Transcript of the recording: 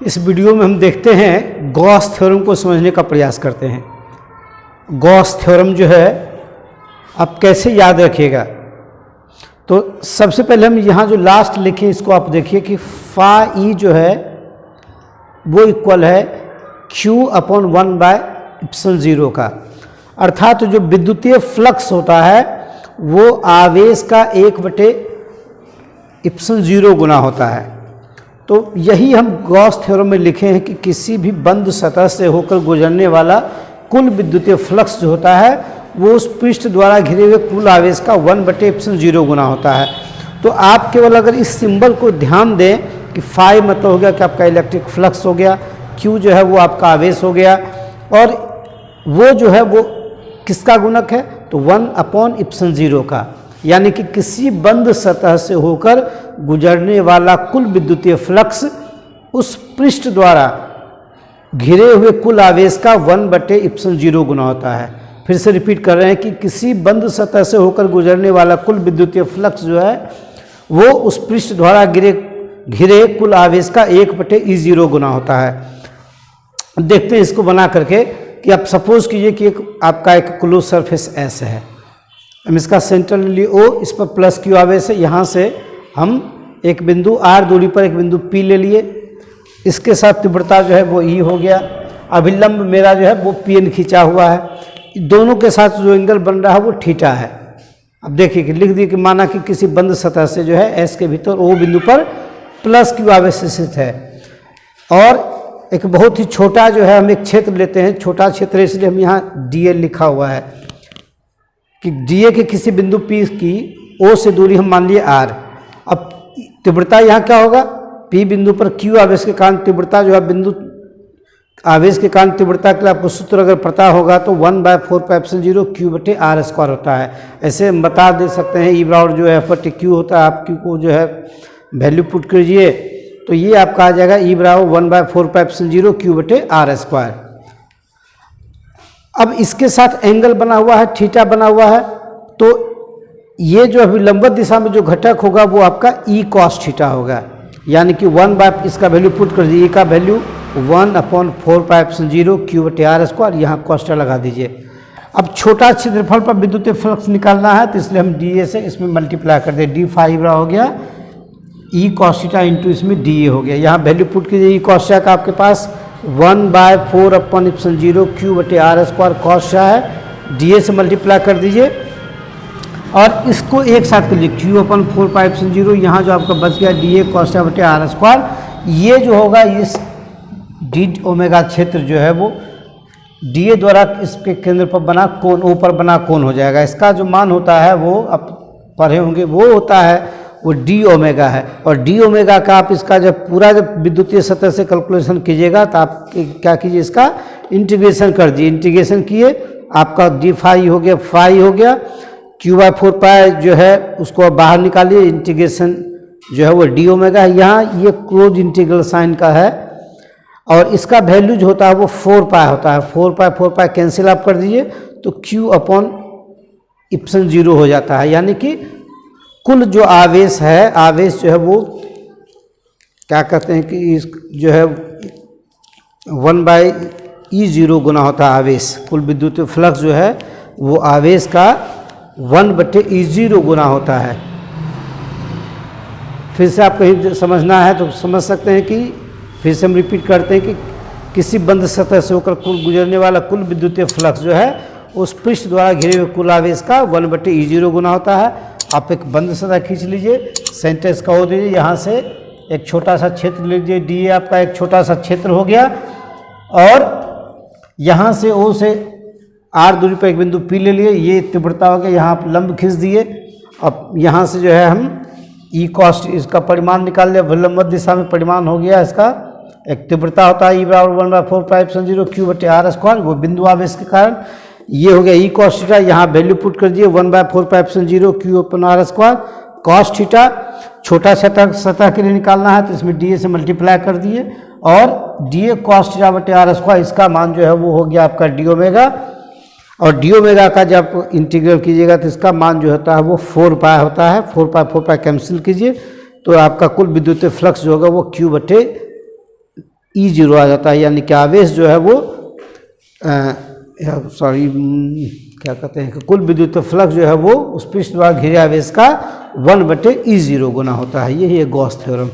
इस वीडियो में हम देखते हैं गॉस थ्योरम को समझने का प्रयास करते हैं। गॉस थ्योरम जो है आप कैसे याद रखिएगा, तो सबसे पहले हम यहाँ जो लास्ट लिखे इसको आप देखिए कि फा ई जो है वो इक्वल है Q अपॉन 1/ε0 का, अर्थात जो विद्युतीय फ्लक्स होता है वो आवेश का 1/ε0 गुना होता है। तो यही हम गॉस थ्योरम में लिखे हैं कि किसी भी बंद सतह से होकर गुजरने वाला कुल विद्युतीय फ्लक्स जो होता है वो उस पृष्ठ द्वारा घिरे हुए कुल आवेश का 1/ε0 गुना होता है। तो आप केवल अगर इस सिंबल को ध्यान दें कि फाई मतलब हो गया कि आपका इलेक्ट्रिक फ्लक्स हो गया, क्यू जो है वो आपका आवेश हो गया, और वो जो है वो किसका गुणक है, तो 1/ε0 का, यानी कि किसी बंद सतह से होकर गुजरने वाला कुल विद्युतीय फ्लक्स उस पृष्ठ द्वारा घिरे हुए कुल आवेश का 1/ε0 गुना होता है। फिर से रिपीट कर रहे हैं कि किसी बंद सतह से होकर गुजरने वाला कुल विद्युतीय फ्लक्स जो है वो उस पृष्ठ द्वारा घिरे कुल आवेश का 1/E0 गुना होता है। देखते हैं इसको बना करके कि आप सपोज कीजिए कि आपका एक क्लोज सरफेस S है, हम इसका सेंटर ले लिए O, इस पर प्लस Q आवेश है, यहाँ से हम एक बिंदु R दूरी पर एक बिंदु P ले लिए, इसके साथ तीव्रता जो है वो E हो गया, अभिलंब मेरा जो है वो PN खींचा हुआ है, दोनों के साथ जो एंगल बन रहा है वो थीटा है। अब देखिए कि लिख दिए कि माना कि किसी बंद सतह से जो है S के भीतर O बिंदु पर प्लस Q आवेश स्थित है, और एक बहुत ही छोटा जो है हम एक क्षेत्र लेते हैं, छोटा क्षेत्र इसलिए हम यहाँ dl लिखा हुआ है कि dA के किसी बिंदु P की O से दूरी हम मान लिए R। अब तीव्रता यहाँ क्या होगा, P बिंदु पर Q आवेश के कारण तीव्रता जो है बिंदु आवेश के कारण तीव्रता के लिए आपको सूत्र अगर पता होगा तो 1/4πε0 Q/r² होता है। ऐसे हम बता दे सकते हैं E बराबर जो है F/Q होता है, आप Q को जो है वैल्यू पुट कीजिए तो ये आपका आ जाएगा E बराबर 1/4πε0 Q/r²। अब इसके साथ एंगल बना हुआ है, थीटा बना हुआ है, तो ये जो अभी लंबवत दिशा में जो घटक होगा वो आपका E cos थीटा होगा, यानी कि इसका वैल्यू पुट कर दीजिए, का वैल्यू 1/4πε0 Q/r², यहाँ कॉस्टा लगा दीजिए। अब छोटा क्षेत्रफल पर विद्युतीय फ्लक्स निकालना है तो इसलिए हम dA से इसमें मल्टीप्लाई कर दें, d फाई बराबर हो गया E cos थीटा इंटू इसमें dA हो गया, यहाँ वैल्यू पुट कीजिए। E cos का आपके पास 1/4/ε0 Q/r² cos है, dA से मल्टीप्लाई कर दीजिए और इसको एक साथ कर लीजिए, Q/4πε0, यहाँ जो आपका बच गया dA cos/r², ये जो होगा इस डी ओमेगा क्षेत्र जो है वो dA द्वारा इसके केंद्र पर बना कोण, O पर बना कोण हो जाएगा। इसका जो मान होता है वो आप पढ़े होंगे, वो होता है वो डी ओमेगा है, और डी ओमेगा का आप इसका जब पूरा जब विद्युतीय सतह से कैलकुलेशन कीजिएगा तो आप क्या कीजिए, इसका इंटीग्रेशन कर दीजिए। इंटीग्रेशन किए आपका डी फाई हो गया, फाई हो गया, Q/4π जो है उसको बाहर निकालिए, इंटीग्रेशन जो है वो डी ओमेगा है, यहाँ ये क्लोज इंटीग्रल साइन का है, और इसका वैल्यू जो होता है वो 4π होता है, 4π कैंसिल आप कर दीजिए तो Q/ε0 हो जाता है, यानी कि कुल जो आवेश है, आवेश जो है वो क्या कहते हैं कि इस जो है 1/E0 गुना होता है आवेश, कुल विद्युत फ्लक्स जो है वो आवेश का 1/E0 गुना होता है। फिर से आप कहीं समझना है तो समझ सकते हैं कि फिर से हम रिपीट करते हैं कि किसी बंद सतह से होकर कुल गुजरने वाला कुल विद्युतीय फ्लक्स जो है उस पृष्ठ द्वारा घिरे हुए कुल आवेश का 1/E0 गुना होता है। आप एक बंद सतह खींच लीजिए, सेंटर इसका हो दीजिए, यहाँ से एक छोटा सा क्षेत्र लीजिए, dA आपका एक छोटा सा क्षेत्र हो गया, और यहाँ से O से R दूरी पर एक बिंदु P ले लिए, ये तीव्रता हो गया, यहाँ आप लंब खींच दिए। अब यहाँ से जो है हम E cos इसका परिमाण निकाल लिया, लंबवत दिशा में परिमाण हो गया, इसका एक तीव्रता होता है E बराबर 1/4πε0 Q/r², वो बिंदु आवेश के कारण ये हो गया E cos थीटा, यहाँ वैल्यू पुट कर दिए 1/4πε0 Q/r², cos थीटा छोटा सतह के लिए निकालना है तो इसमें dA से मल्टीप्लाई कर दिए, और dA cos θ/r², इसका मान जो है वो हो गया आपका डी ओमेगा, और डी ओमेगा का जब इंटीग्रल कीजिएगा तो इसका मान जो होता है वो 4π होता है, 4π कैंसिल कीजिए तो आपका कुल विद्युतीय फ्लक्स जो होगा वो E0 आ जाता है, यानी कि आवेश जो है वो क्या कहते हैं कि कुल विद्युत फ्लक्स जो है वो उस पृष्ठ द्वारा घिरे आवेश का 1/E0 गुना होता है। यही है गॉस थ्योरम।